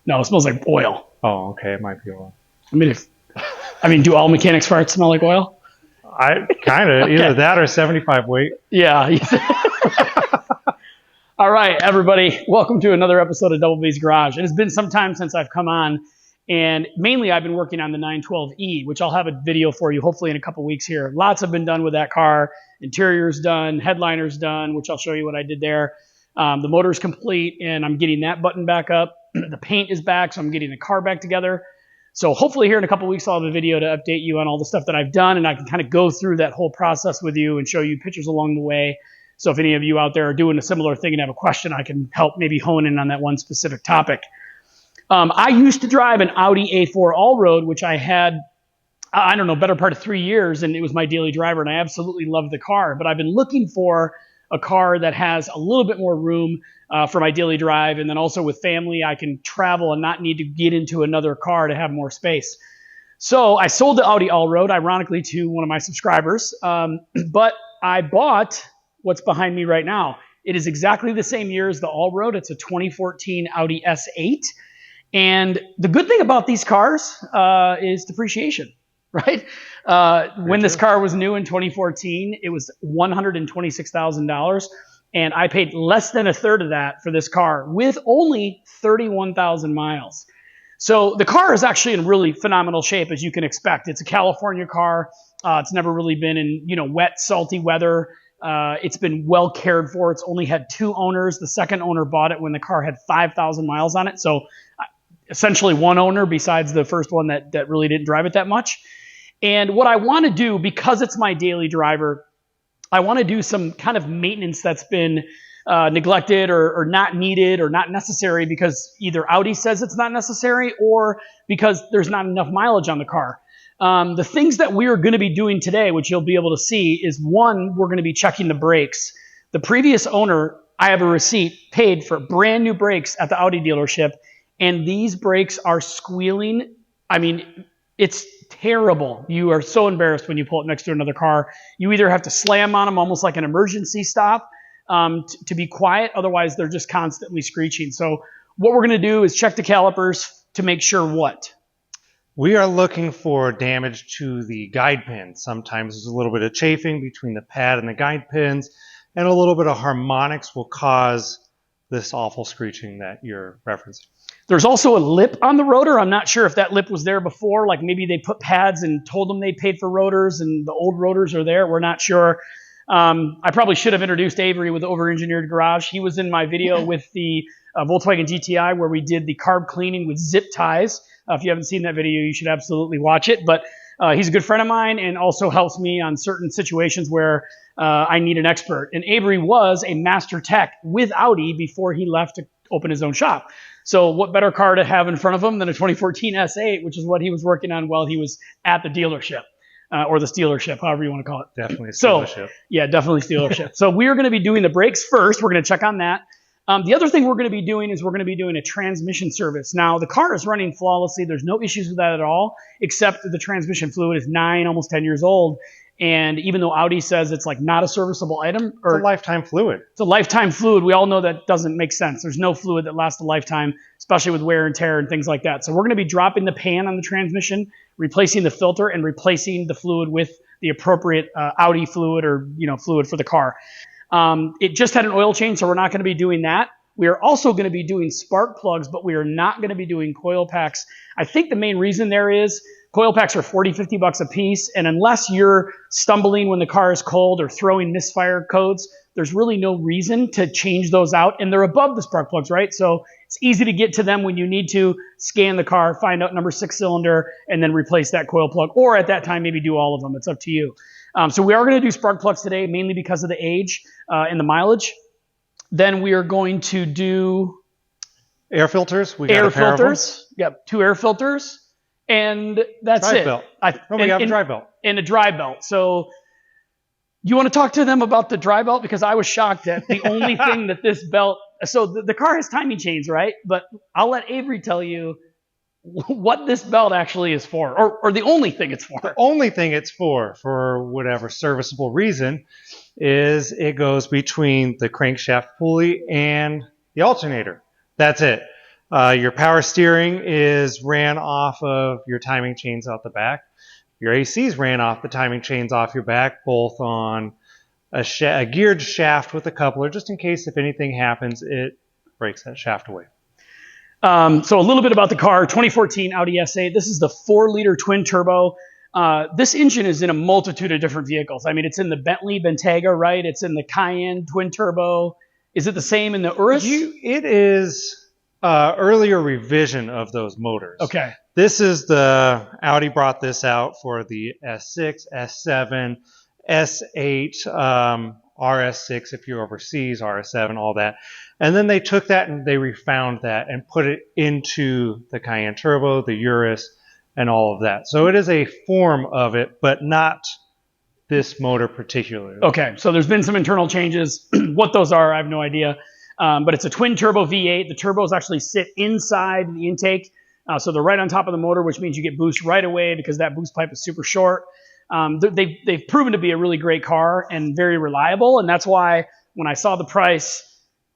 No, it smells like oil. Oh, okay. It might be oil. I mean, do all mechanics farts smell like oil? I kind of either that or 75 weight. Yeah. All right, everybody. Welcome to another episode of Double B's Garage. It has been some time since I've come on, and mainly I've been working on the 912E, which I'll have a video for you hopefully in a couple weeks here. Lots have been done with that car. Interior's done, headliner's done, which I'll show you what I did there. The motor's complete, and I'm getting that button back up. The paint is back, so I'm getting the car back together. So hopefully here in a couple weeks, I'll have a video to update you on all the stuff that I've done, and I can kind of go through that whole process with you and show you pictures along the way. So if any of you out there are doing a similar thing and have a question, I can help maybe hone in on that one specific topic. I used to drive an Audi A4 all-road, which I had, better part of 3 years, and it was my daily driver, and I absolutely loved the car. But I've been looking for a car that has a little bit more room for my daily drive, and then also with family, I can travel and not need to get into another car to have more space. So I sold the Audi all-road, ironically, to one of my subscribers, but I bought what's behind me right now. It is exactly the same year as the all-road. It's a 2014 Audi S8. And the good thing about these cars is depreciation, right? When this car was new in 2014, it was $126,000. And I paid less than a third of that for this car with only 31,000 miles. So the car is actually in really phenomenal shape, as you can expect. It's a California car. It's never really been in, wet, salty weather. It's been well cared for. It's only had 2 owners. The second owner bought it when the car had 5,000 miles on it. So essentially one owner besides the first one that really didn't drive it that much. And what I want to do, because it's my daily driver, I want to do some kind of maintenance that's been neglected or not needed or not necessary because either Audi says it's not necessary or because there's not enough mileage on the car. The things that we are going to be doing today, which you'll be able to see, is one, we're going to be checking the brakes. The previous owner, I have a receipt, paid for brand new brakes at the Audi dealership, and these brakes are squealing. I mean, it's terrible. You are so embarrassed when you pull it next to another car. You either have to slam on them almost like an emergency stop to be quiet. Otherwise, they're just constantly screeching. So what we're going to do is check the calipers to make sure what? We are looking for damage to the guide pins. Sometimes there's a little bit of chafing between the pad and the guide pins, and a little bit of harmonics will cause this awful screeching that you're referencing. There's also a lip on the rotor. I'm not sure if that lip was there before, like maybe they put pads and told them they paid for rotors and the old rotors are there. We're not sure. I probably should have introduced Avery with Over-Engineered Garage. He was in my video with the Volkswagen GTI where we did the carb cleaning with zip ties. If you haven't seen that video, you should absolutely watch it. But he's a good friend of mine and also helps me on certain situations where I need an expert. And Avery was a master tech with Audi before he left to open his own shop. So what better car to have in front of him than a 2014 S8, which is what he was working on while he was at the dealership. Or the stealership, however you want to call it. Definitely a stealership. Yeah, definitely stealership. So we are going to be doing the brakes first. We're going to check on that. The other thing we're going to be doing is we're going to be doing a transmission service. Now, the car is running flawlessly. There's no issues with that at all, except the transmission fluid is 9, almost 10 years old. And even though Audi says it's like not a serviceable item, or it's a lifetime fluid. It's a lifetime fluid. We all know that doesn't make sense. There's no fluid that lasts a lifetime, especially with wear and tear and things like that. So we're going to be dropping the pan on the transmission, replacing the filter, and replacing the fluid with the appropriate Audi fluid or fluid for the car. It just had an oil change, so we're not going to be doing that. We are also going to be doing spark plugs, but we are not going to be doing coil packs. I think the main reason there is coil packs are $40-$50 a piece, and unless you're stumbling when the car is cold or throwing misfire codes, there's really no reason to change those out, and they're above the spark plugs, right? So it's easy to get to them when you need to scan the car, find out number 6 cylinder, and then replace that coil plug, or at that time maybe do all of them. It's up to you. So we are going to do spark plugs today, mainly because of the age and the mileage. Then we are going to do air filters. We got air a pair filters. Of them. Yep, 2 air filters. And that's drive it. Belt. We have a dry belt. And a dry belt. So you want to talk to them about the dry belt? Because I was shocked that the only thing that this belt... So the car has timing chains, right? But I'll let Avery tell you what this belt actually is for, or the only thing it's for. The only thing it's for whatever serviceable reason, is it goes between the crankshaft pulley and the alternator. That's it. Your power steering is ran off of your timing chains out the back. Your ACs ran off the timing chains off your back, both on a geared shaft with a coupler, just in case if anything happens, it breaks that shaft away. So a little bit about the car, 2014 Audi S8. This is the 4-liter twin turbo. This engine is in a multitude of different vehicles. I mean, it's in the Bentley Bentayga, right? It's in the Cayenne twin turbo. Is it the same in the Urus? It is earlier revision of those motors. Okay. This is the Audi brought this out for the S6, S7, S8, RS6 if you're overseas, RS7, all that. And then they took that and they refound that and put it into the Cayenne Turbo, the Urus, and all of that. So it is a form of it, but not this motor particularly. Okay, so there's been some internal changes. What those are, I have no idea. But it's a twin turbo V8. The turbos actually sit inside the intake. So they're right on top of the motor, which means you get boost right away because that boost pipe is super short. They've proven to be a really great car and very reliable. And that's why when I saw the price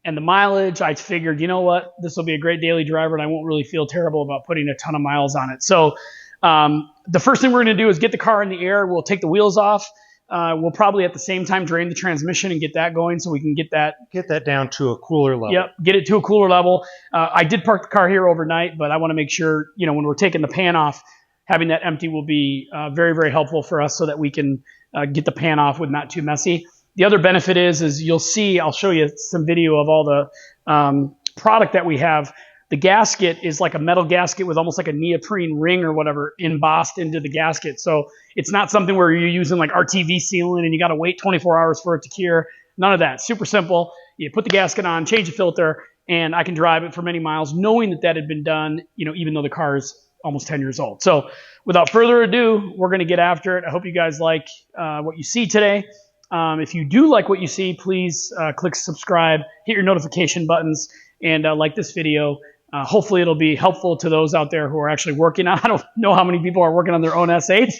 and the mileage, I figured, you know what, this will be a great daily driver and I won't really feel terrible about putting a ton of miles on it. So the first thing we're going to do is get the car in the air. We'll take the wheels off. We'll probably at the same time drain the transmission and get that going so we can get that down to a cooler level. Yep, get it to a cooler level. I did park the car here overnight, but I want to make sure, you know, when we're taking the pan off, having that empty will be very, very helpful for us so that we can get the pan off with not too messy. The other benefit is you'll see, I'll show you some video of all the product that we have. The gasket is like a metal gasket with almost like a neoprene ring or whatever embossed into the gasket. So it's not something where you're using like RTV sealant and you got to wait 24 hours for it to cure. None of that. Super simple. You put the gasket on, change the filter, and I can drive it for many miles knowing that that had been done, you know, even though the car is almost 10 years old. So without further ado, we're going to get after it. I hope you guys like what you see today. If you do like what you see, please click subscribe, hit your notification buttons, and like this video. Hopefully it'll be helpful to those out there who are actually working on. I don't know how many people are working on their own S8s,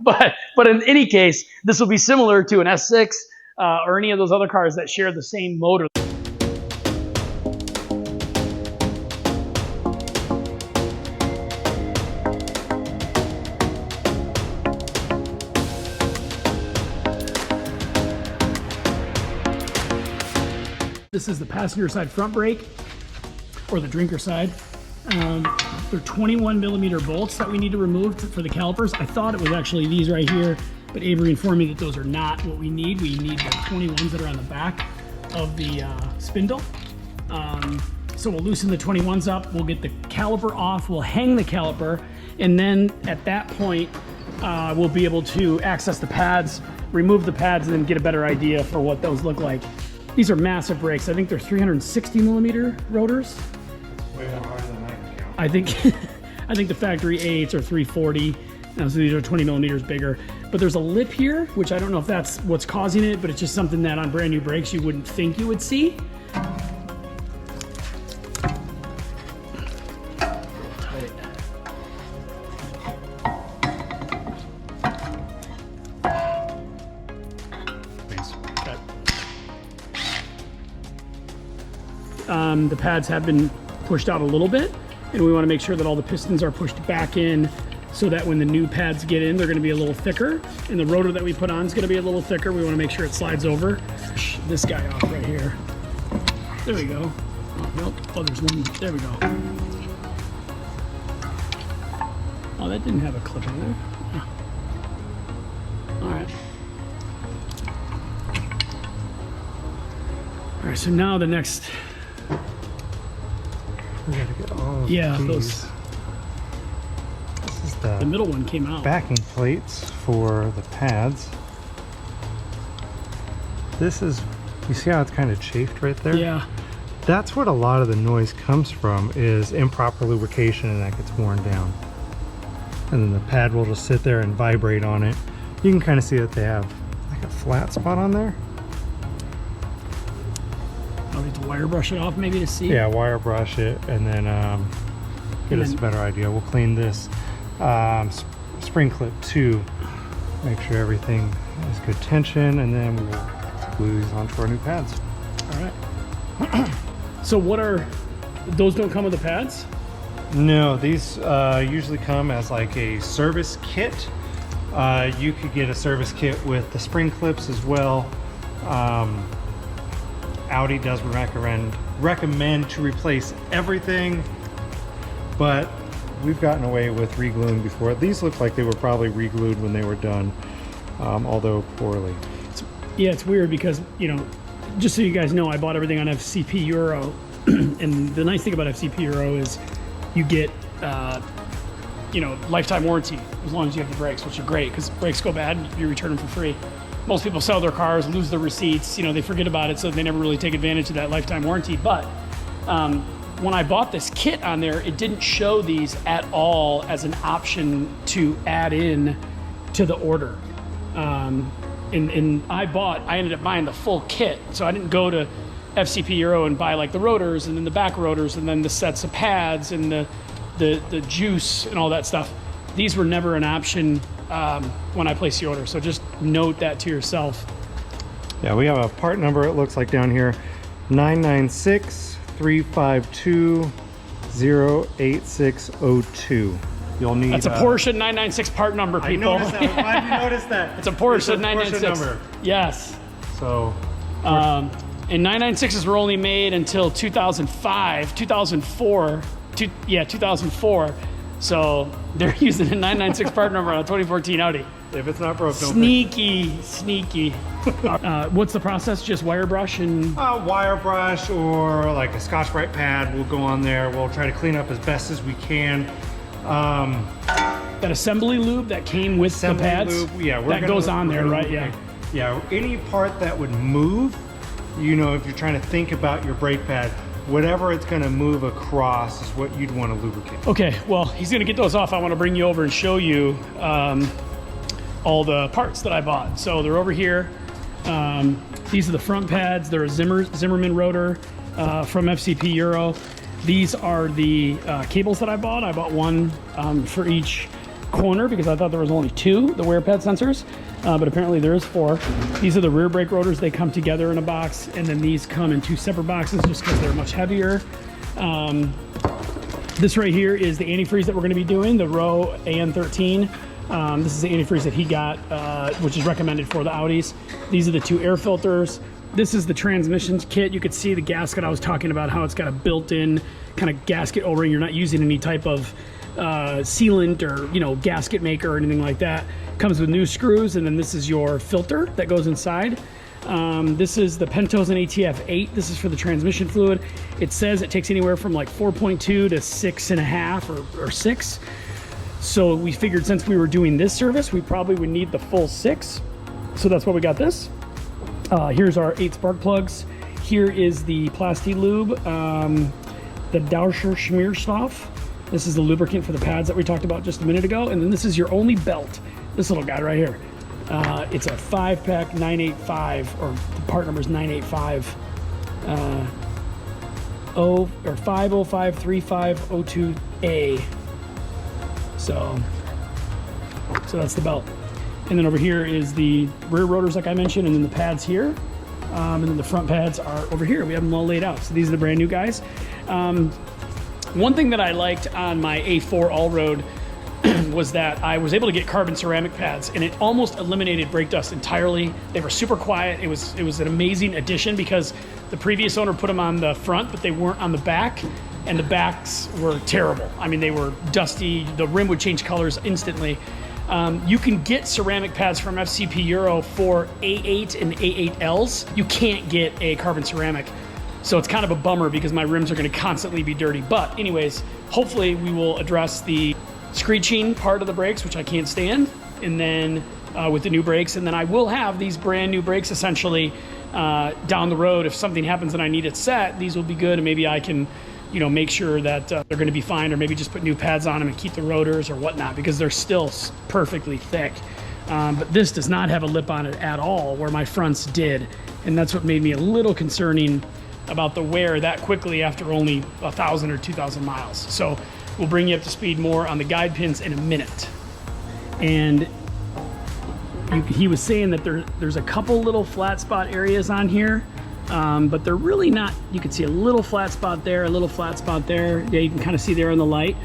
but in any case, this will be similar to an S6 or any of those other cars that share the same motor. This is the passenger side front brake, or the drinker side. They're 21 millimeter bolts that we need to remove for the calipers. I thought it was actually these right here, but Avery informed me that those are not what we need. We need the 21s that are on the back of the spindle. So we'll loosen the 21s up, we'll get the caliper off, we'll hang the caliper, and then at that point, we'll be able to access the pads, remove the pads, and then get a better idea for what those look like. These are massive brakes. I think they're 360 millimeter rotors. Way more harder than I can count. I think the factory A8s are 340. So these are 20 millimeters bigger. But there's a lip here, which I don't know if that's what's causing it, but it's just something that on brand new brakes you wouldn't think you would see. The pads have been pushed out a little bit, and we want to make sure that all the pistons are pushed back in so that when the new pads get in, they're going to be a little thicker, and the rotor that we put on is going to be a little thicker. We want to make sure it slides over. This guy off right here. There we go. Oh, nope. Oh, there's one. There we go. Oh, that didn't have a clip in there. All right. All right, so now the next... We gotta get all of yeah, these. Those. This is the middle one came out. backing plates for the pads. This is, you see how it's kind of chafed right there? Yeah. That's what a lot of the noise comes from, is improper lubrication, and that gets worn down. And then the pad will just sit there and vibrate on it. You can kind of see that they have like a flat spot on there. I'll need to wire brush it off maybe to see. Yeah, wire brush it, and then get us a better idea. We'll clean this spring clip too, make sure everything has good tension, and then we'll glue these onto our new pads. All right. So what are Those don't come with the pads? No, these usually come as like a service kit. You could get a service kit with the spring clips as well. Audi does recommend to replace everything, but we've gotten away with re-gluing before. These look like they were probably re-glued when they were done, although poorly. Yeah, it's weird because, you know, just so you guys know, I bought everything on FCP Euro, and the nice thing about FCP Euro is you get, you know, lifetime warranty as long as you have the brakes, which are great because brakes go bad, you return them for free. Most people sell their cars, lose their receipts, you know, they forget about it, so they never really take advantage of that lifetime warranty. But when I bought this kit on there, it didn't show these at all as an option to add in to the order. And I ended up buying the full kit, so I didn't go to FCP Euro and buy like the rotors and then the back rotors and then the sets of pads and the juice and all that stuff. These were never an option when I placed the order, so just note that to yourself. Yeah, we have a part number, it looks like down here, 996-352-08602. You'll need... That's a Porsche 996 part number, people. I noticed that. I'm glad you noticed that. It's a Porsche 996. Porsche number. Yes. So... and 996s were only made until 2004. So they're using a 996 part number on a 2014 Audi. If it's not broke, don't sneaky. What's the process? Just wire brush and... wire brush or like a Scotch-Brite pad. We'll go on there. We'll try to clean up as best as we can. That assembly lube that came with the pads, lube, yeah, that goes on there, right? Yeah. Yeah, any part that would move, you know, if you're trying to think about your brake pad, whatever it's going to move across is what you'd want to lubricate. Okay, well, he's going to get those off. I want to bring you over and show you all the parts that I bought. So they're over here. These are the front pads. They're a Zimmerman rotor from FCP Euro. These are the cables that I bought. I bought one for each corner because I thought there was only two, the wear pad sensors, but apparently there is four. These are the rear brake rotors. They come together in a box, and then these come in two separate boxes just because they're much heavier. This right here is the antifreeze that we're going to be doing, the Row AN13. This is the antifreeze that he got, which is recommended for the Audis. These are the two air filters. This is the transmissions kit. You could see the gasket I was talking about, how it's got a built-in kind of gasket O-ring. You're not using any type of sealant or, you know, gasket maker or anything like that. Comes with new screws, and then this is your filter that goes inside. This is the Pentosen ATF8. This is for the transmission fluid. It says it takes anywhere from like 4.2 to 6.5 or 6. So we figured since we were doing this service, we probably would need the full 6. So that's why we got this. Here's our 8 spark plugs. Here is the Plasti Lube, the Dauscher Schmierstoff. This is the lubricant for the pads that we talked about just a minute ago. And then this is your only belt. This little guy right here. It's a 5-pack 985, or the part number is 985. 5053502A. So that's the belt. And then over here is the rear rotors, like I mentioned, and then the pads here. And then the front pads are over here. We have them all laid out. So these are the brand new guys. One thing that I liked on my A4 All-Road was that I was able to get carbon ceramic pads, and it almost eliminated brake dust entirely. They were super quiet. It was an amazing addition because the previous owner put them on the front, but they weren't on the back, and the backs were terrible. I mean, they were dusty. The rim would change colors instantly. You can get ceramic pads from FCP Euro for A8 and A8Ls. You can't get a carbon ceramic. So it's kind of a bummer because my rims are going to constantly be dirty. But anyways, hopefully we will address the screeching part of the brakes, which I can't stand, and then with the new brakes. And then I will have these brand new brakes essentially down the road. If something happens and I need it set, these will be good, and maybe I can, you know, make sure that they're going to be fine, or maybe just put new pads on them and keep the rotors or whatnot, because they're still perfectly thick. But this does not have a lip on it at all, where my fronts did, and that's what made me a little concerning about the wear that quickly after only 1,000 or 2,000 miles. So we'll bring you up to speed more on the guide pins in a minute. And he was saying that there's a couple little flat spot areas on here but they're really not. You can see a little flat spot there, a little flat spot there. Yeah, you can kind of see there in the light.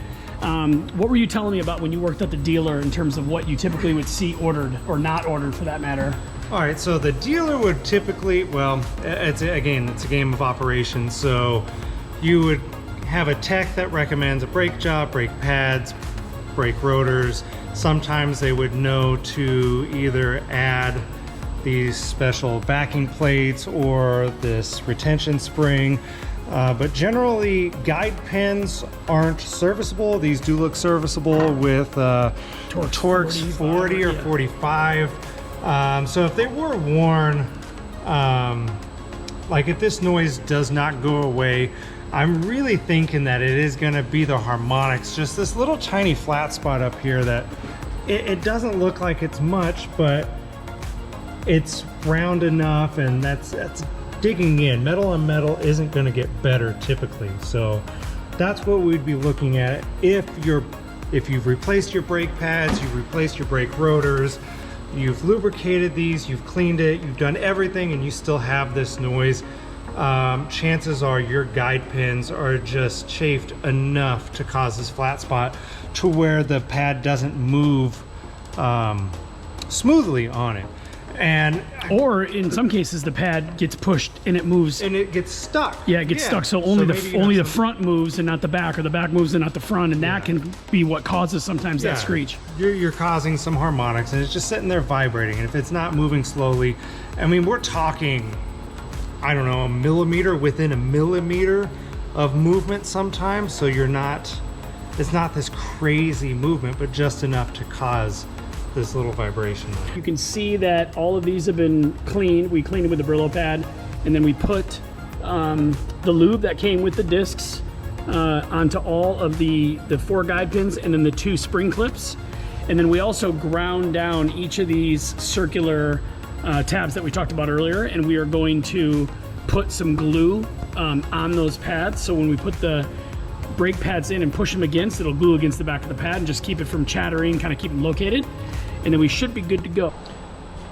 What were you telling me about when you worked at the dealer in terms of what you typically would see ordered or not ordered for that matter? All right, so the dealer would typically, well, it's a game of operations. So you would have a tech that recommends a brake job, brake pads, brake rotors. Sometimes they would know to either add these special backing plates or this retention spring. But generally, guide pins aren't serviceable. These do look serviceable with Torx 40 or 45. So if they were worn, like if this noise does not go away, I'm really thinking that it is going to be the harmonics, just this little tiny flat spot up here that it doesn't look like it's much, but it's round enough, and that's digging in. Metal on metal isn't going to get better typically, so that's what we'd be looking at. If you've replaced your brake pads, you've replaced your brake rotors, you've lubricated these, you've cleaned it, you've done everything, and you still have this noise, chances are your guide pins are just chafed enough to cause this flat spot to where the pad doesn't move smoothly on it. Or in some cases the pad gets pushed and it moves and it gets stuck. Yeah, it gets stuck. So only the front moves and not the back, or the back moves and not the front, and that can be what causes sometimes that screech. You're causing some harmonics, and it's just sitting there vibrating. And if it's not moving slowly, I mean, we're talking, I don't know, a millimeter within a millimeter of movement sometimes. So it's not this crazy movement, but just enough to cause this little vibration. You can see that all of these have been cleaned. We cleaned it with the Brillo pad, and then we put the lube that came with the discs onto all of the 4 guide pins, and then the 2 spring clips. And then we also ground down each of these circular tabs that we talked about earlier, and we are going to put some glue on those pads. So when we put the brake pads in and push them against, it'll glue against the back of the pad and just keep it from chattering, kind of keep them located, and then we should be good to go.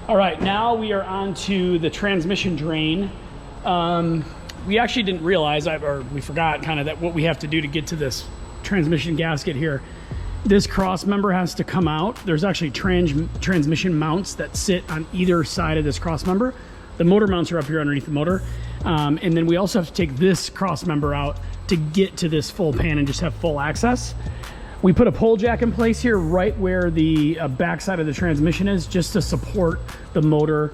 All right, now we are on to the transmission drain. We actually didn't realize, or we forgot kind of that what we have to do to get to this transmission gasket here. This cross member has to come out. There's actually transmission mounts that sit on either side of this cross member. The motor mounts are up here underneath the motor. And then we also have to take this cross member out to get to this full pan and just have full access. We put a pole jack in place here right where the back side of the transmission is, just to support the motor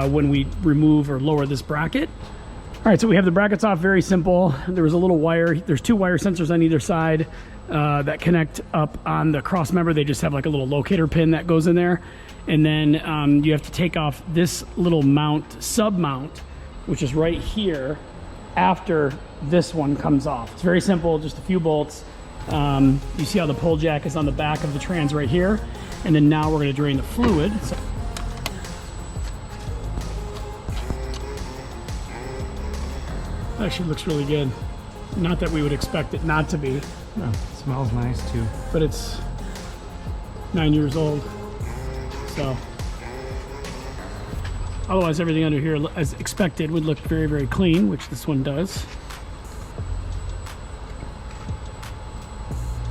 when we remove or lower this bracket. All right, so we have the brackets off, very simple. There was a little wire, there's 2 wire sensors on either side that connect up on the cross member. They just have like a little locator pin that goes in there. And then you have to take off this little mount, sub mount, which is right here after this one comes off. It's very simple, just a few bolts. You see how the pole jack is on the back of the trans right here. And then now we're gonna drain the fluid. So actually looks really good. Not that we would expect it not to be. No, it smells nice too. But it's 9 years old, so. Otherwise, everything under here, as expected, would look very, very clean, which this one does.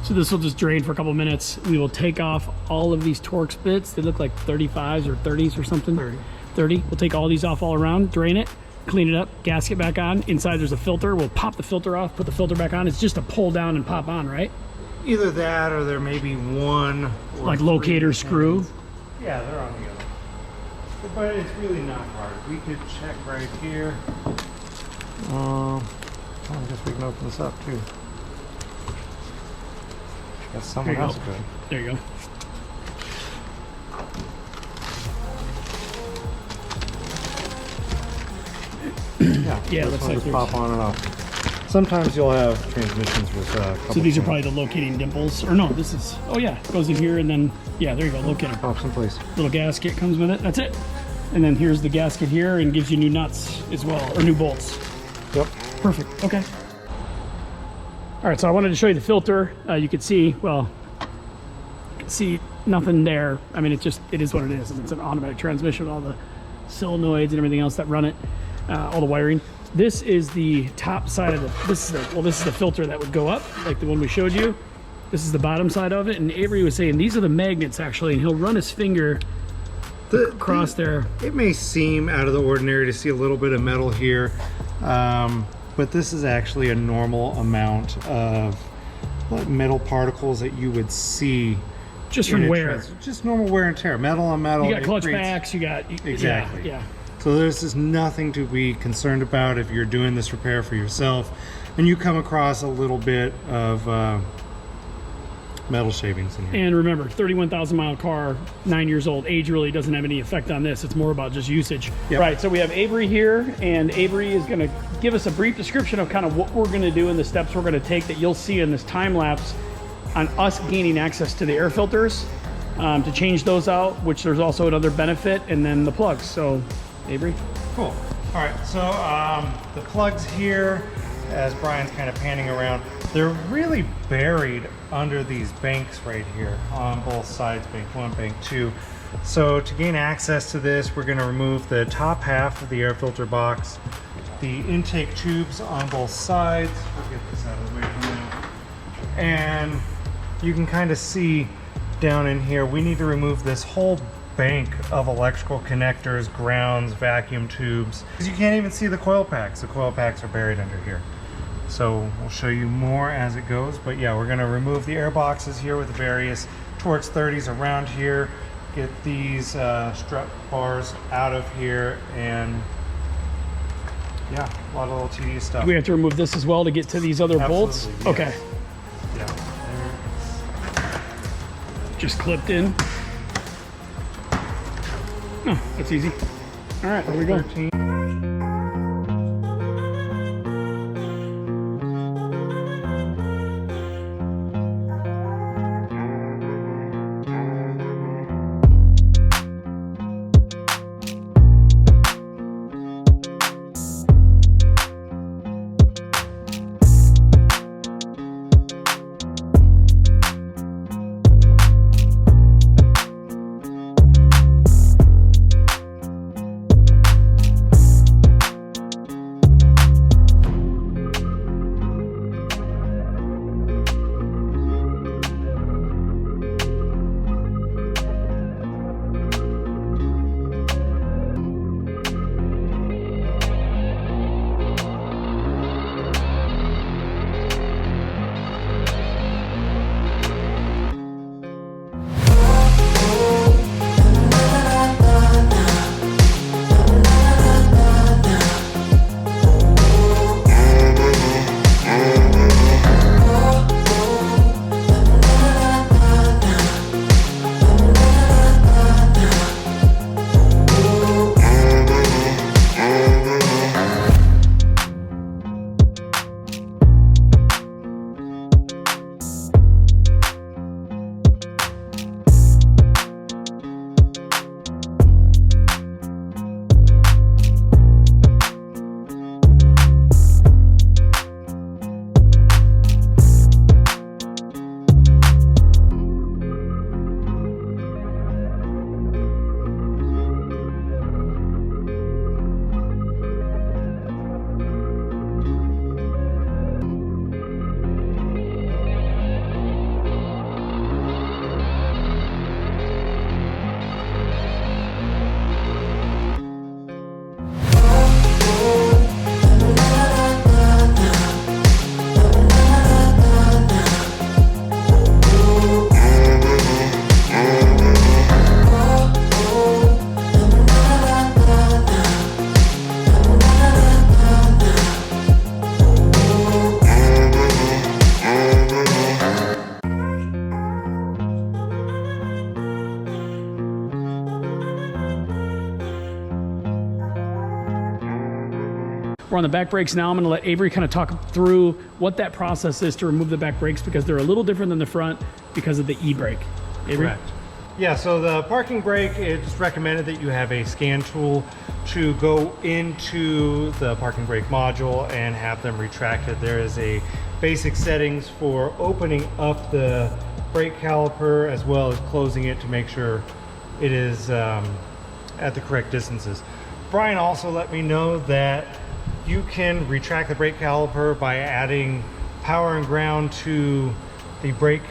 So this will just drain for a couple minutes. We will take off all of these Torx bits. They look like 35s or 30s or something. 30. We'll take all these off all around, drain it, clean it up, gasket back on. Inside there's a filter. We'll pop the filter off, put the filter back on. It's just a pull down and pop on, right? Either that, or there may be one or like locator screw. Yeah, they're on the other. But it's really not hard. We could check right here. I guess we can open this up too. Guess someone else could. There you go. Yeah, it looks like just pop on and off. Sometimes you'll have transmissions with so these are probably the locating dimples. Or no, this is, oh yeah, it goes in here and then, yeah, there you go, locator. Pops in place. Little gasket comes with it, that's it. And then here's the gasket here and gives you new nuts as well, or new bolts. Yep. Perfect, okay. All right, so I wanted to show you the filter. You could see, well, you can see nothing there. I mean, it is what it is. It's an automatic transmission with all the solenoids and everything else that run it. all the wiring. This is the top side of this is the filter that would go up, like the one we showed you. This is the bottom side of it, and Avery was saying these are the magnets actually, and he'll run his finger across there. It may seem out of the ordinary to see a little bit of metal here, but this is actually a normal amount of metal particles that you would see just from wear. Just normal wear and tear, metal on metal. You got clutch packs, you got exactly. Yeah. So there's just nothing to be concerned about if you're doing this repair for yourself and you come across a little bit of metal shavings in here. And remember, 31,000 mile car, 9 years old, age really doesn't have any effect on this. It's more about just usage. Yep. Right, so we have Avery here, and Avery is gonna give us a brief description of kind of what we're gonna do and the steps we're gonna take that you'll see in this time lapse on us gaining access to the air filters, to change those out, which there's also another benefit, and then the plugs. So, Avery? Cool. All right, so the plugs here, as Brian's kind of panning around, they're really buried under these banks right here on both sides, bank 1, bank 2. So to gain access to this, we're going to remove the top half of the air filter box, the intake tubes on both sides. We'll get this out of the way for now. And you can kind of see down in here, we need to remove this whole bank of electrical connectors, grounds, vacuum tubes, because you can't even see the coil packs. The coil packs are buried under here. So we'll show you more as it goes, but yeah, we're going to remove the air boxes here with the various Torx 30s around here, get these strut bars out of here, and yeah, a lot of little tedious stuff. Do we have to remove this as well to get to these other bolts? Yes. Okay. Yeah. Just clipped in. Oh, that's easy. All right, there we go. 13. We're on the back brakes now. I'm going to let Avery kind of talk through what that process is to remove the back brakes, because they're a little different than the front because of the e-brake. Avery? Correct. Yeah, so the parking brake, it's recommended that you have a scan tool to go into the parking brake module and have them retracted. There is a basic settings for opening up the brake caliper as well as closing it to make sure it is at the correct distances. Brian also let me know that you can retract the brake caliper by adding power and ground to the brake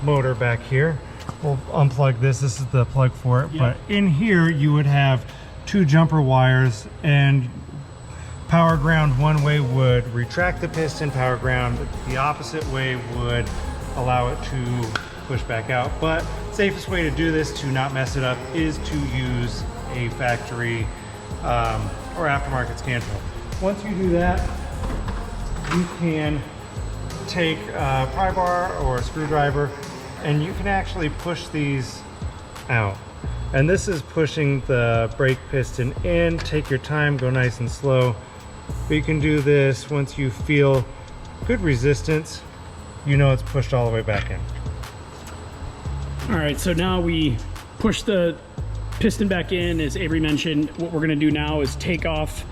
motor back here. We'll unplug this. This is the plug for it. But in here you would have 2 jumper wires, and power ground one way would retract the piston, power ground the opposite way would allow it to push back out. But safest way to do this to not mess it up is to use a factory or aftermarket scan tool. Once you do that, you can take a pry bar or a screwdriver and you can actually push these out. And this is pushing the brake piston in. Take your time, go nice and slow. But you can do this once you feel good resistance, you know it's pushed all the way back in. All right, so now we push the piston back in. As Avery mentioned, what we're gonna do now is take off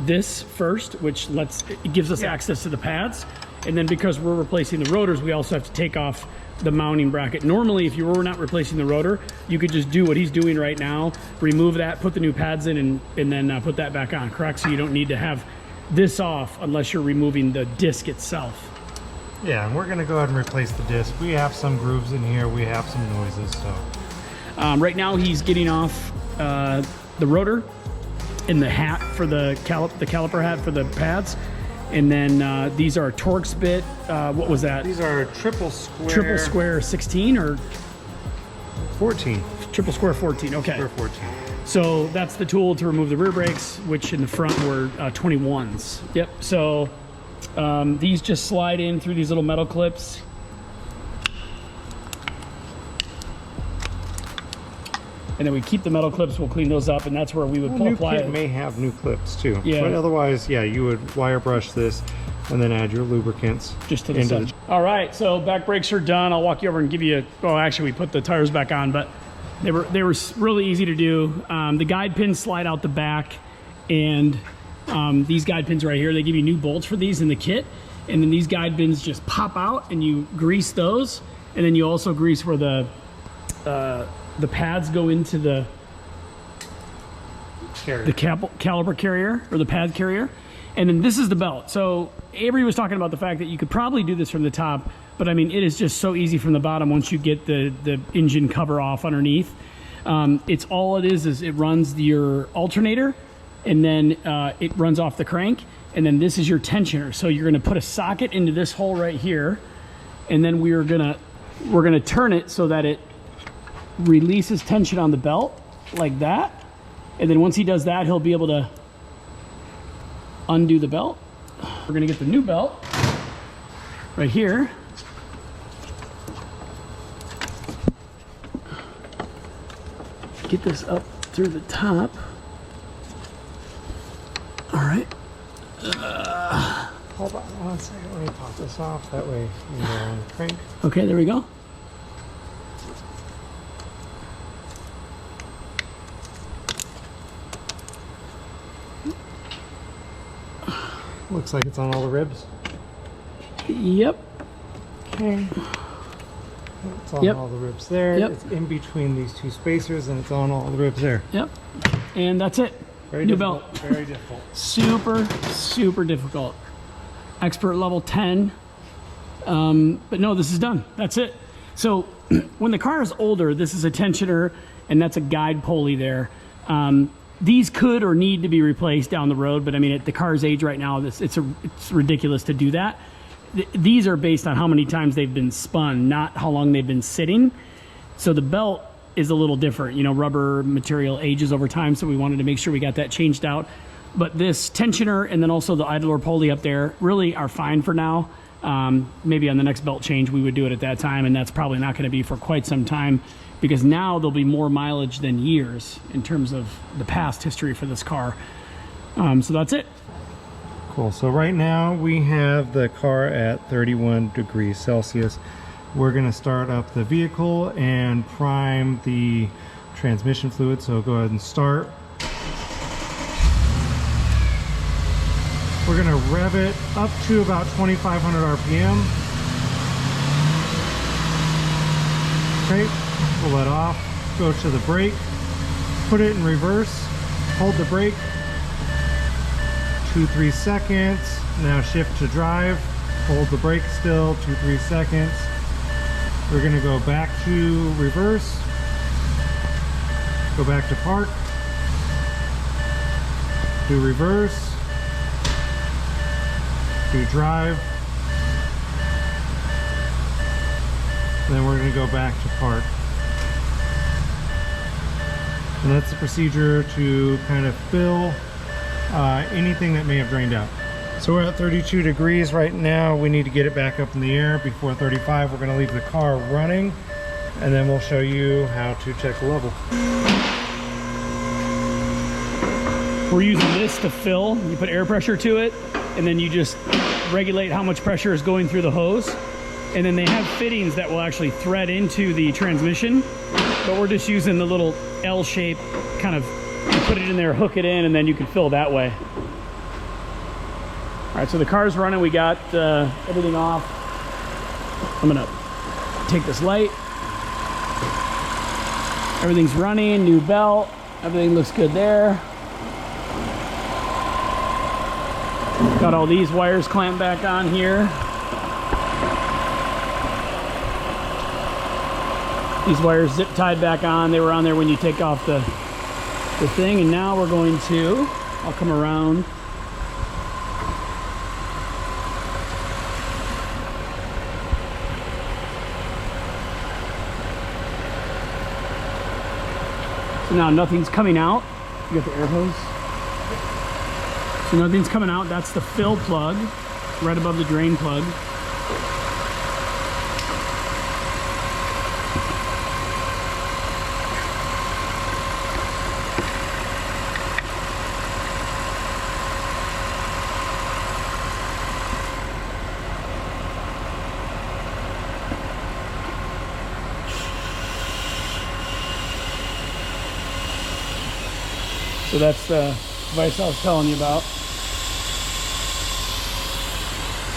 this first, which it gives us access to the pads. And then because we're replacing the rotors, we also have to take off the mounting bracket. Normally, if you were not replacing the rotor, you could just do what he's doing right now, remove that, put the new pads in, and then put that back on, correct? So you don't need to have this off unless you're removing the disc itself. Yeah, and we're gonna go ahead and replace the disc. We have some grooves in here, we have some noises, so. Right now he's getting off the rotor and the hat for the caliper hat for the pads. And then these are Torx bit. What was that? These are triple square 16 or 14. Triple square 14. Okay. Square 14. So that's the tool to remove the rear brakes, which in the front were 21s. Yep. So these just slide in through these little metal clips. And then we keep the metal clips, we'll clean those up, and that's where we would apply it. May have new clips too. Yeah. But otherwise, yeah, you would wire brush this and then add your lubricants just to the side. All right, so back brakes are done. I'll walk you over and give you well, actually, we put the tires back on, but they were really easy to do. The guide pins slide out the back, and these guide pins right here, they give you new bolts for these in the kit. And then these guide pins just pop out, and you grease those. And then you also grease where the pads go into the caliper carrier or the pad carrier. And then this is the belt. So Avery was talking about the fact that you could probably do this from the top, but I mean, it is just so easy from the bottom once you get the engine cover off underneath. It's all it is it runs your alternator, and then it runs off the crank, and then this is your tensioner. So you're gonna put a socket into this hole right here, and then we're gonna turn it so that it releases tension on the belt like that. And then once he does that, he'll be able to undo the belt. We're gonna get the new belt right here. Get this up through the top. All right. Hold on one second, let me pop this off. That way you can go on the crank. Okay, there we go. Looks like it's on all the ribs. Yep. Okay. It's on all the ribs there. Yep. It's in between these two spacers, and it's on all the ribs there. Yep. And that's it. Very new difficult. belt. Very difficult. Super difficult. Expert level 10. But no, this is done. That's it. So when the car is older, this is a tensioner, and that's a guide pulley there. These could or need to be replaced down the road, but I mean, at the car's age right now, it's ridiculous to do that. These are based on how many times they've been spun, not how long they've been sitting. So the belt is a little different. You know, rubber material ages over time, so we wanted to make sure we got that changed out. But this tensioner and then also the idler pulley up there really are fine for now. Maybe on the next belt change, we would do it at that time, and that's probably not going to be for quite some time, because now there'll be more mileage than years in terms of the past history for this car. So that's it. Cool. So right now we have the car at 31 degrees Celsius. We're going to start up the vehicle and prime the transmission fluid. So go ahead and start. We're going to rev it up to about 2,500 RPM. Okay, pull that off. Go to the brake, put it in reverse. Hold the brake, 2-3 seconds. Now shift to drive, hold the brake still, 2-3 seconds. We're gonna go back to reverse, go back to park, do reverse, do drive, then we're going to go back to park. And that's the procedure to kind of fill anything that may have drained out. So we're at 32 degrees right now. We need to get it back up in the air before 35. We're going to leave the car running, and then we'll show you how to check the level. We're using this to fill. You put air pressure to it, and then you just regulate how much pressure is going through the hose. And then they have fittings that will actually thread into the transmission, but we're just using the little L shape, kind of, you put it in there, hook it in, and then you can fill that way. All right, so the car's running. We got everything off. I'm gonna take this light. Everything's running, new belt. Everything looks good there. Got all these wires clamped back on here. These wires zip tied back on. They were on there when you take off the thing. And now we're going to, I'll come around. So now nothing's coming out. You got the air hose. So nothing's coming out. That's the fill plug right above the drain plug. So that's the device I was telling you about.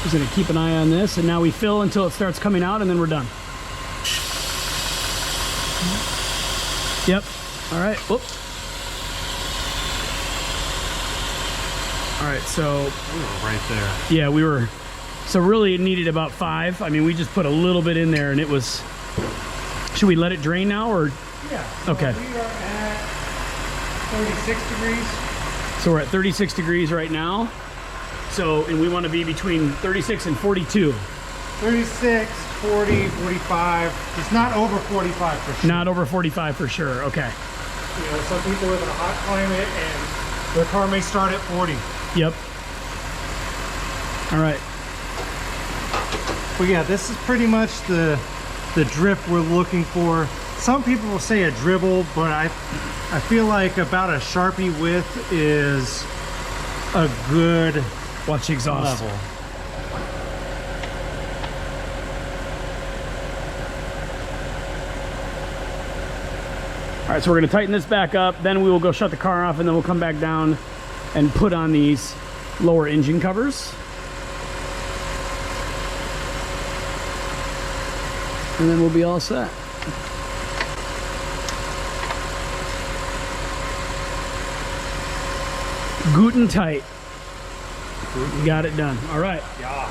Just gonna keep an eye on this, and now we fill until it starts coming out, and then we're done. Yep. All right. Whoop. All right. So we were right there. Yeah, we were. So really, it needed about 5. I mean, we just put a little bit in there, and it was. Should we let it drain now, or? Yeah. So okay. We are at 36 degrees. So we're at 36 degrees right now. So, and we want to be between 36 and 42. 36, 40, 45. It's not over 45 for sure. Not over 45 for sure. Okay. You know, some people live in a hot climate and their car may start at 40. Yep. All right. But yeah, this is pretty much the drift we're looking for. Some people will say a dribble, but I feel like about a Sharpie width is a good watch the exhaust level. All right, so we're gonna tighten this back up, then we will go shut the car off, and then we'll come back down and put on these lower engine covers. And then we'll be all set. Guten tight. Got it done. All right. Yeah.